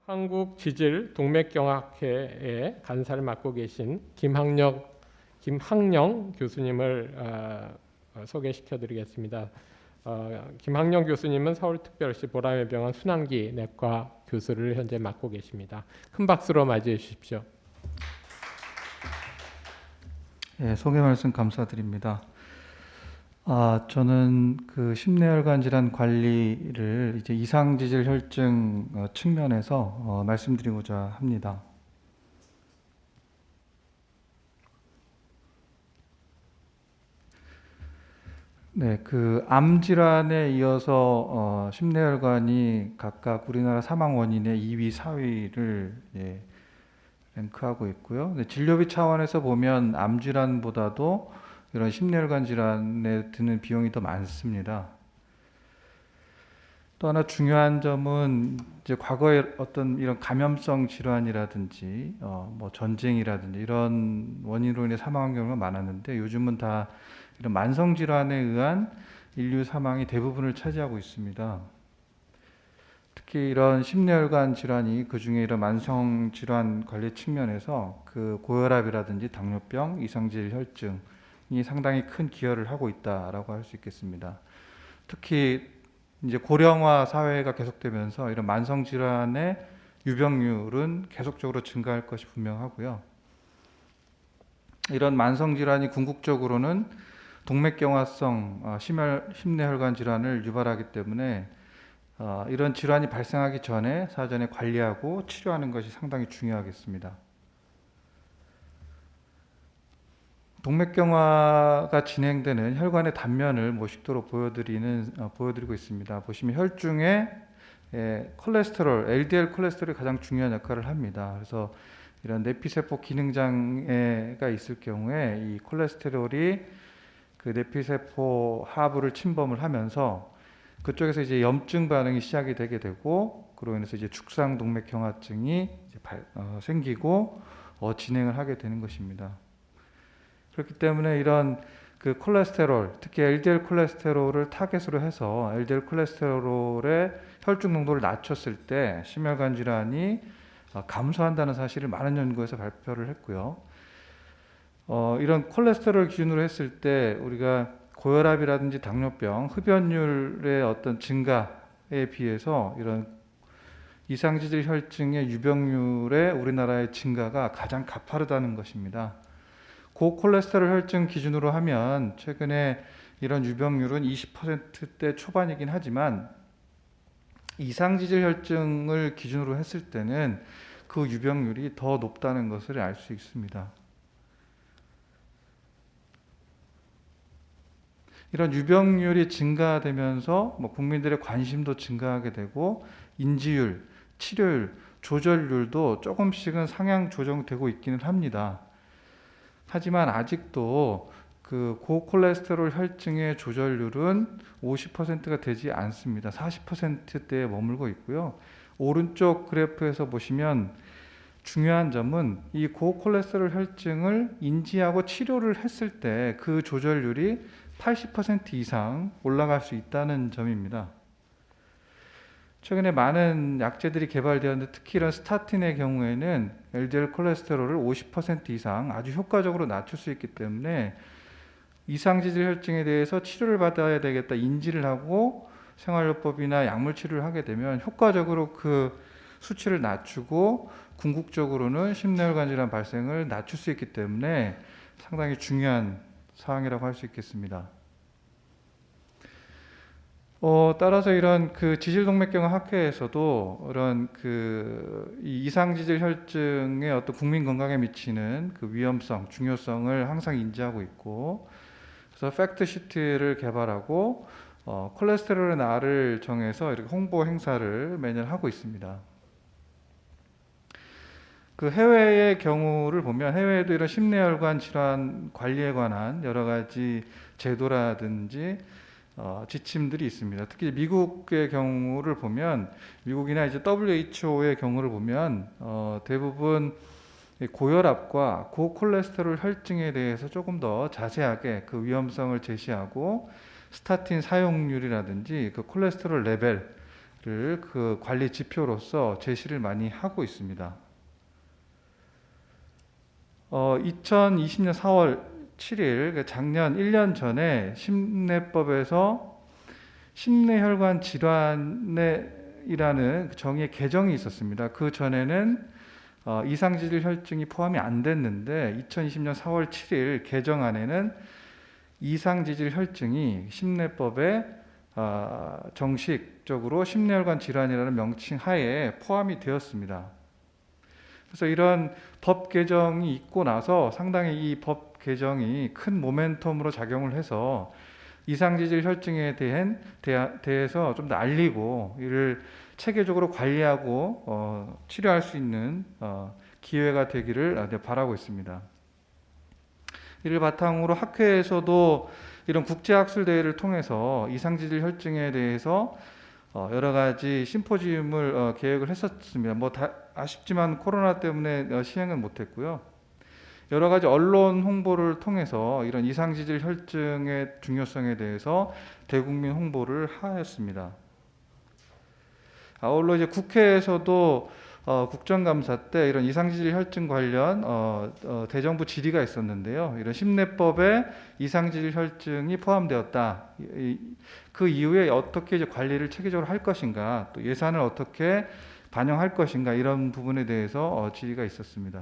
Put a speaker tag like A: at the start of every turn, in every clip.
A: 한국지질동맥경학회의 간사를 맡고 계신 김학영 교수님을 소개시켜드리겠습니다. 김학영 교수님은 서울특별시 보람의 병원 순환기 내과 교수를 현재 맡고 계십니다. 큰 박수로 맞이해 주십시오.
B: 예, 소개 말씀 감사드립니다. 저는 그 심내혈관 질환 관리를 이제 이상지질 혈증 측면에서 말씀드리고자 합니다. 네, 그 암 질환에 이어서 심내혈관이 각각 우리나라 사망 원인의 2위, 4위를 랭크하고 있고요. 진료비 차원에서 보면 암 질환보다도 이런 심내혈관 질환에 드는 비용이 더 많습니다. 또 하나 중요한 점은 이제 과거에 어떤 이런 감염성 질환이라든지 뭐 전쟁이라든지 이런 원인으로 인해 사망한 경우가 많았는데 요즘은 다 이런 만성 질환에 의한 인류 사망이 대부분을 차지하고 있습니다. 특히 이런 심내혈관 질환이 그 중에 이런 만성 질환 관리 측면에서 그 고혈압이라든지 당뇨병, 이상질 혈증이 상당히 큰 기여를 하고 있다라고 할 수 있겠습니다. 특히 이제 고령화 사회가 계속되면서 이런 만성 질환의 유병률은 계속적으로 증가할 것이 분명하고요. 이런 만성 질환이 궁극적으로는 동맥경화성 심내혈관 질환을 유발하기 때문에 이런 질환이 발생하기 전에 사전에 관리하고 치료하는 것이 상당히 중요하겠습니다. 동맥경화가 진행되는 혈관의 단면을 모식도로 보여드리고 있습니다. 보시면 혈중에 콜레스테롤, LDL 콜레스테롤이 가장 중요한 역할을 합니다. 그래서 이런 내피세포 기능장애가 있을 경우에 이 콜레스테롤이 그 내피세포 하부를 침범을 하면서 그쪽에서 이제 염증 반응이 시작이 되게 되고 그로 인해서 이제 죽상동맥경화증이 이제 생기고 진행을 하게 되는 것입니다. 그렇기 때문에 이런 그 콜레스테롤, 특히 LDL 콜레스테롤을 타겟으로 해서 LDL 콜레스테롤의 혈중 농도를 낮췄을 때 심혈관 질환이 감소한다는 사실을 많은 연구에서 발표를 했고요. 이런 콜레스테롤 기준으로 했을 때 우리가 고혈압이라든지 당뇨병, 흡연율의 어떤 증가에 비해서 이런 이상지질 혈증의 유병률의 우리나라의 증가가 가장 가파르다는 것입니다. 고콜레스테롤 혈증 기준으로 하면 최근에 이런 유병률은 20%대 초반이긴 하지만 이상지질 혈증을 기준으로 했을 때는 그 유병률이 더 높다는 것을 알 수 있습니다. 이런 유병률이 증가되면서 국민들의 관심도 증가하게 되고 인지율, 치료율, 조절률도 조금씩은 상향 조정되고 있기는 합니다. 하지만 아직도 그 고콜레스테롤 혈증의 조절률은 50%가 되지 않습니다. 40%대에 머물고 있고요. 오른쪽 그래프에서 보시면 중요한 점은 이 고콜레스테롤 혈증을 인지하고 치료를 했을 때 그 조절률이 80% 이상 올라갈 수 있다는 점입니다. 최근에 많은 약제들이 개발되었는데 특히 이런 스타틴의 경우에는 LDL 콜레스테롤을 50% 이상 아주 효과적으로 낮출 수 있기 때문에 이상지질 혈증에 대해서 치료를 받아야 되겠다 인지를 하고 생활요법이나 약물 치료를 하게 되면 효과적으로 그 수치를 낮추고 궁극적으로는 심내혈관 질환 발생을 낮출 수 있기 때문에 상당히 중요한 사항이라고 할 수 있겠습니다. 따라서 이런 그 지질동맥경화 학회에서도 이런 이 이상지질 혈증의 어떤 국민 건강에 미치는 그 위험성, 중요성을 항상 인지하고 있고, 그래서 팩트 시트를 개발하고 콜레스테롤의 날을 정해서 이렇게 홍보 행사를 매년 하고 있습니다. 그 해외의 경우를 보면 해외에도 이런 심내혈관 질환 관리에 관한 여러 가지 제도라든지 지침들이 있습니다. 특히 미국의 경우를 보면 미국이나 이제 WHO의 경우를 보면 대부분 고혈압과 고콜레스테롤 혈증에 대해서 조금 더 자세하게 그 위험성을 제시하고 스타틴 사용률이라든지 그 콜레스테롤 레벨 그 관리 지표로서 제시를 많이 하고 있습니다. 2020년 4월 7일, 작년 1년 전에 심내법에서 심내혈관 질환이라는 정의의 개정이 있었습니다. 그 전에는 이상지질 혈증이 포함이 안 됐는데 2020년 4월 7일 개정안에는 이상지질 혈증이 심내법에 정식적으로 심내혈관 질환이라는 명칭 하에 포함이 되었습니다. 그래서 이런 법 개정이 있고 나서 상당히 이 법 개정이 큰 모멘텀으로 작용을 해서 이상지질 혈증에 대해서 좀 더 알리고 이를 체계적으로 관리하고 치료할 수 있는 기회가 되기를 바라고 있습니다. 이를 바탕으로 학회에서도 이런 국제학술 대회를 통해서 이상지질 혈증에 대해서 여러 가지 심포지움을 계획을 했었습니다. 아쉽지만 코로나 때문에 시행은 못했고요. 여러 가지 언론 홍보를 통해서 이런 이상지질 혈증의 중요성에 대해서 대국민 홍보를 하였습니다. 아울러 이제 국회에서도 국정감사 때 이런 이상지질 혈증 관련 대정부 질의가 있었는데요. 이런 심내법에 이상지질 혈증이 포함되었다. 그 이후에 어떻게 이제 관리를 체계적으로 할 것인가, 또 예산을 어떻게 반영할 것인가, 이런 부분에 대해서 질의가 있었습니다.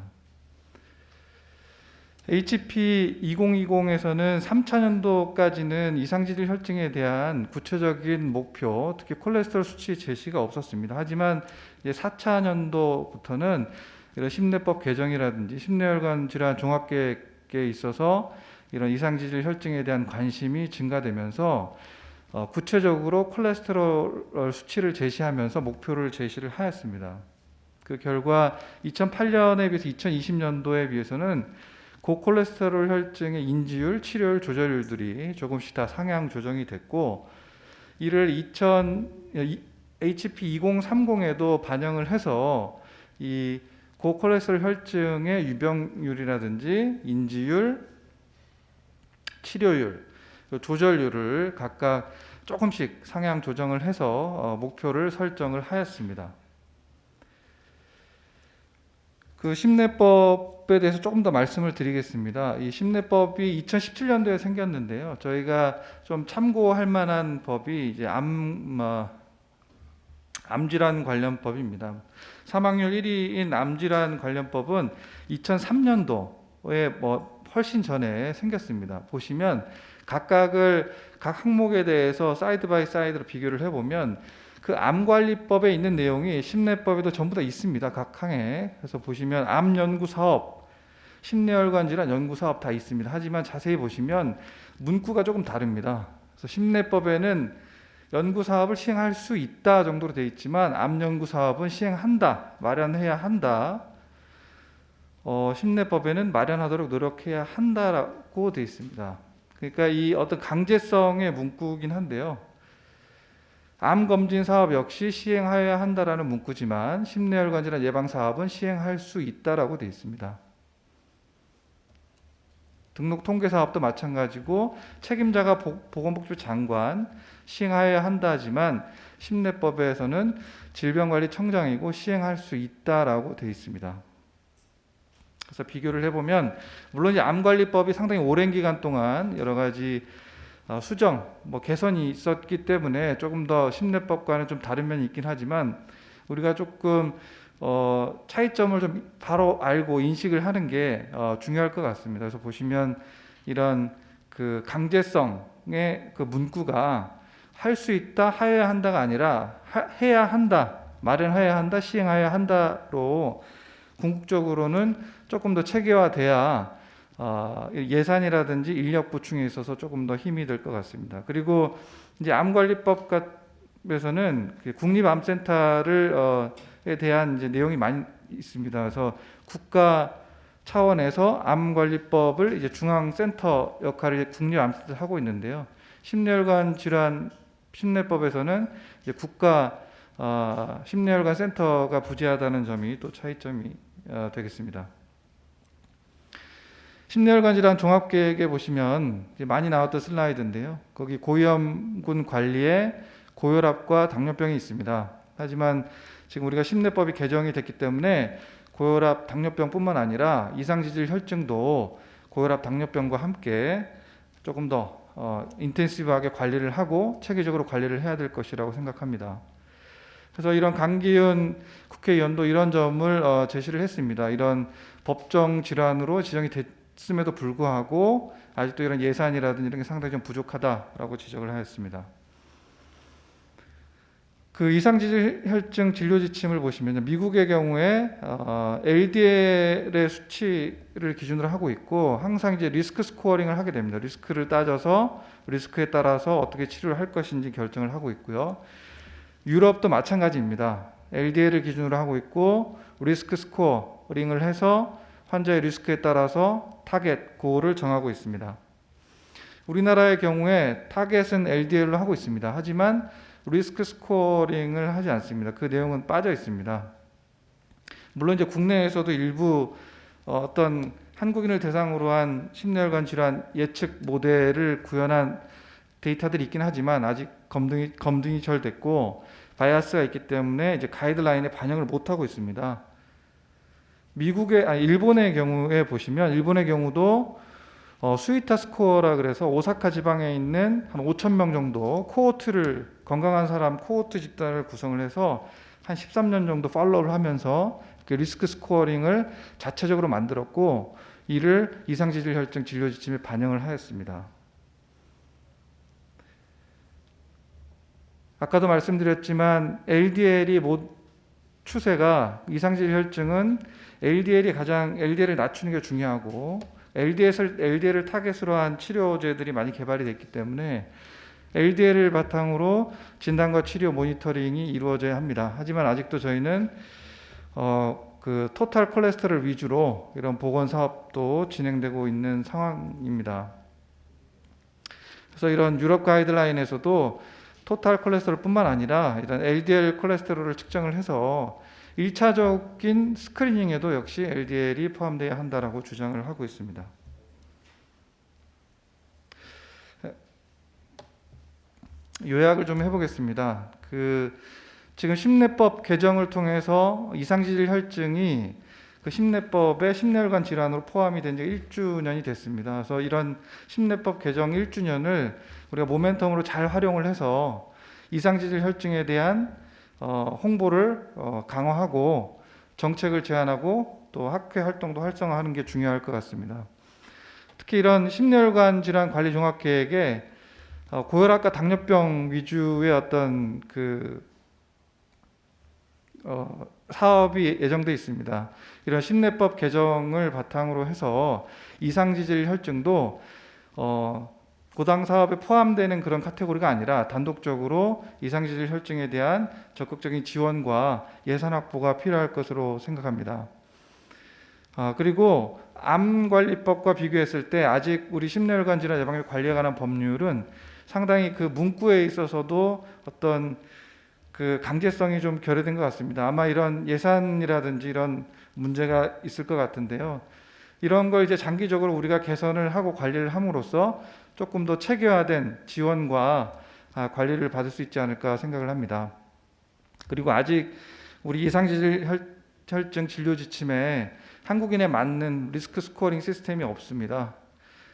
B: HP 2020에서는 3차년도까지는 이상지질 혈증에 대한 구체적인 목표, 특히 콜레스테롤 수치 제시가 없었습니다. 하지만 이제 4차년도부터는 이런 심내법 개정이라든지 심내혈관 질환 종합계획에 있어서 이런 이상지질 혈증에 대한 관심이 증가되면서 구체적으로 콜레스테롤 수치를 제시하면서 목표를 제시를 하였습니다. 그 결과 2008년에 비해서 2020년도에 비해서는 고콜레스테롤 혈증의 인지율, 치료율, 조절율들이 조금씩 다 상향 조정이 됐고, 이를 HP 2030에도 반영을 해서 이 고콜레스테롤 혈증의 유병률이라든지 인지율, 치료율, 조절률을 각각 조금씩 상향 조정을 해서 목표를 설정을 하였습니다. 그 심내법에 대해서 조금 더 말씀을 드리겠습니다. 이 심내법이 2017년도에 생겼는데요. 저희가 좀 참고할 만한 법이 이제 암질환 관련법입니다. 사망률 1위인 암질환 관련법은 2003년도에 훨씬 전에 생겼습니다. 보시면 각 항목에 대해서 사이드 바이 사이드로 비교를 해보면 그 암관리법에 있는 내용이 심내법에도 전부 다 있습니다. 각 항에. 그래서 보시면 암연구사업, 심내혈관 질환 연구사업 다 있습니다. 하지만 자세히 보시면 문구가 조금 다릅니다. 그래서 심내법에는 연구사업을 시행할 수 있다 정도로 되어 있지만 암연구사업은 시행한다, 마련해야 한다. 심내법에는 마련하도록 노력해야 한다라고 되어 있습니다. 그러니까 이 어떤 강제성의 문구긴 한데요. 암검진 사업 역시 시행하여야 한다라는 문구지만 심내혈관 질환 예방 사업은 시행할 수 있다라고 되어 있습니다. 등록 통계 사업도 마찬가지고 책임자가 보건복지부 장관 시행하여야 한다 하지만 심내법에서는 질병관리청장이고 시행할 수 있다라고 되어 있습니다. 그래서 비교를 해보면 물론 이 암관리법이 상당히 오랜 기간 동안 여러 가지 수정, 개선이 있었기 때문에 조금 더 심내법과는 좀 다른 면이 있긴 하지만 우리가 조금 차이점을 좀 바로 알고 인식을 하는 게 중요할 것 같습니다. 그래서 보시면 이런 그 강제성의 그 문구가 할 수 있다, 하여야 한다가 아니라 해야 한다, 마련해야 한다, 시행해야 한다로 궁극적으로는 조금 더 체계화돼야 예산이라든지 인력 보충에 있어서 조금 더 힘이 될 것 같습니다. 그리고 이제 암관리법에서는 국립암센터에 대한 이제 내용이 많이 있습니다. 그래서 국가 차원에서 암관리법을 이제 중앙센터 역할을 국립암센터 하고 있는데요. 심내혈관 질환 심내법에서는 이제 국가 심내혈관 센터가 부재하다는 점이 또 차이점이 되겠습니다. 심내혈관 질환 종합계획에 보시면 많이 나왔던 슬라이드인데요. 거기 고위험군 관리에 고혈압과 당뇨병이 있습니다. 하지만 지금 우리가 심내법이 개정이 됐기 때문에 고혈압, 당뇨병뿐만 아니라 이상지질 혈증도 고혈압, 당뇨병과 함께 조금 더 인텐시브하게 관리를 하고 체계적으로 관리를 해야 될 것이라고 생각합니다. 그래서 이런 강기훈 국회의원도 이런 점을 제시를 했습니다. 이런 법정 질환으로 지정이 됐음에도 불구하고 아직도 이런 예산이라든지 이런 게 상당히 좀 부족하다라고 지적을 하였습니다. 그 이상지질 혈증 진료 지침을 보시면 미국의 경우에 LDL의 수치를 기준으로 하고 있고 항상 이제 리스크 스코어링을 하게 됩니다. 리스크를 따져서 리스크에 따라서 어떻게 치료를 할 것인지 결정을 하고 있고요. 유럽도 마찬가지입니다. LDL을 기준으로 하고 있고 리스크 스코어링을 해서 환자의 리스크에 따라서 타겟, 고를 정하고 있습니다. 우리나라의 경우에 타겟은 LDL로 하고 있습니다. 하지만 리스크 스코어링을 하지 않습니다. 그 내용은 빠져 있습니다. 물론 이제 국내에서도 일부 어떤 한국인을 대상으로 한 심뇌혈관 질환 예측 모델을 구현한 데이터들이 있긴 하지만 아직 검증이 잘 됐고 바이아스가 있기 때문에 이제 가이드라인에 반영을 못 하고 있습니다. 일본의 경우에 보시면 일본의 경우도 스위타 스코어라 그래서 오사카 지방에 있는 한 5,000명 정도 코호트를 건강한 사람 코호트 집단을 구성을 해서 한 13년 정도 팔로우를 하면서 리스크 스코어링을 자체적으로 만들었고 이를 이상지질 혈증 진료 지침에 반영을 하였습니다. 아까도 말씀드렸지만 LDL이 추세가 이상지질 혈증은 LDL을 낮추는 게 중요하고 LDL을 타겟으로 한 치료제들이 많이 개발이 됐기 때문에 LDL을 바탕으로 진단과 치료 모니터링이 이루어져야 합니다. 하지만 아직도 저희는 그 토탈 콜레스테롤 위주로 이런 보건 사업도 진행되고 있는 상황입니다. 그래서 이런 유럽 가이드라인에서도 토탈 콜레스테롤뿐만 아니라 이런 LDL 콜레스테롤을 측정을 해서 1차적인 스크리닝에도 역시 LDL이 포함되어야 한다라고 주장을 하고 있습니다. 요약을 좀 해보겠습니다. 지금 심내법 개정을 통해서 이상지질 혈증이 그 심내법의 심뇌혈관 질환으로 포함이 된 지 1주년이 됐습니다. 그래서 이런 심내법 개정 1주년을 우리가 모멘텀으로 잘 활용을 해서 이상지질 혈증에 대한 홍보를 강화하고 정책을 제안하고 또 학회 활동도 활성화하는 게 중요할 것 같습니다. 특히 이런 심뇌혈관 질환 관리 종합계획에 고혈압과 당뇨병 위주의 어떤 사업이 예정돼 있습니다. 이런 심내법 개정을 바탕으로 해서 이상지질 혈증도 고당 사업에 포함되는 그런 카테고리가 아니라 단독적으로 이상지질 혈증에 대한 적극적인 지원과 예산 확보가 필요할 것으로 생각합니다. 그리고 암관리법과 비교했을 때 아직 우리 심뇌혈관 질환 예방에 관리에 관한 법률은 상당히 그 문구에 있어서도 어떤 그 강제성이 좀 결여된 것 같습니다. 아마 이런 예산이라든지 이런 문제가 있을 것 같은데요. 이런 걸 이제 장기적으로 우리가 개선을 하고 관리를 함으로써 조금 더 체계화된 지원과 관리를 받을 수 있지 않을까 생각을 합니다. 그리고 아직 우리 이상지질 혈증 진료 지침에 한국인에 맞는 리스크 스코어링 시스템이 없습니다.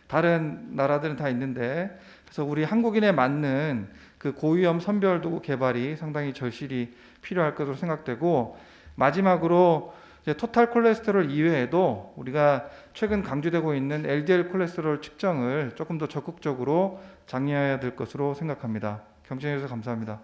B: 다른 나라들은 다 있는데 그래서 우리 한국인에 맞는 그 고위험 선별 도구 개발이 상당히 절실히 필요할 것으로 생각되고 마지막으로 이제 토탈 콜레스테롤 이외에도 우리가 최근 강조되고 있는 LDL 콜레스테롤 측정을 조금 더 적극적으로 장려해야 될 것으로 생각합니다. 경청해 주셔서 감사합니다.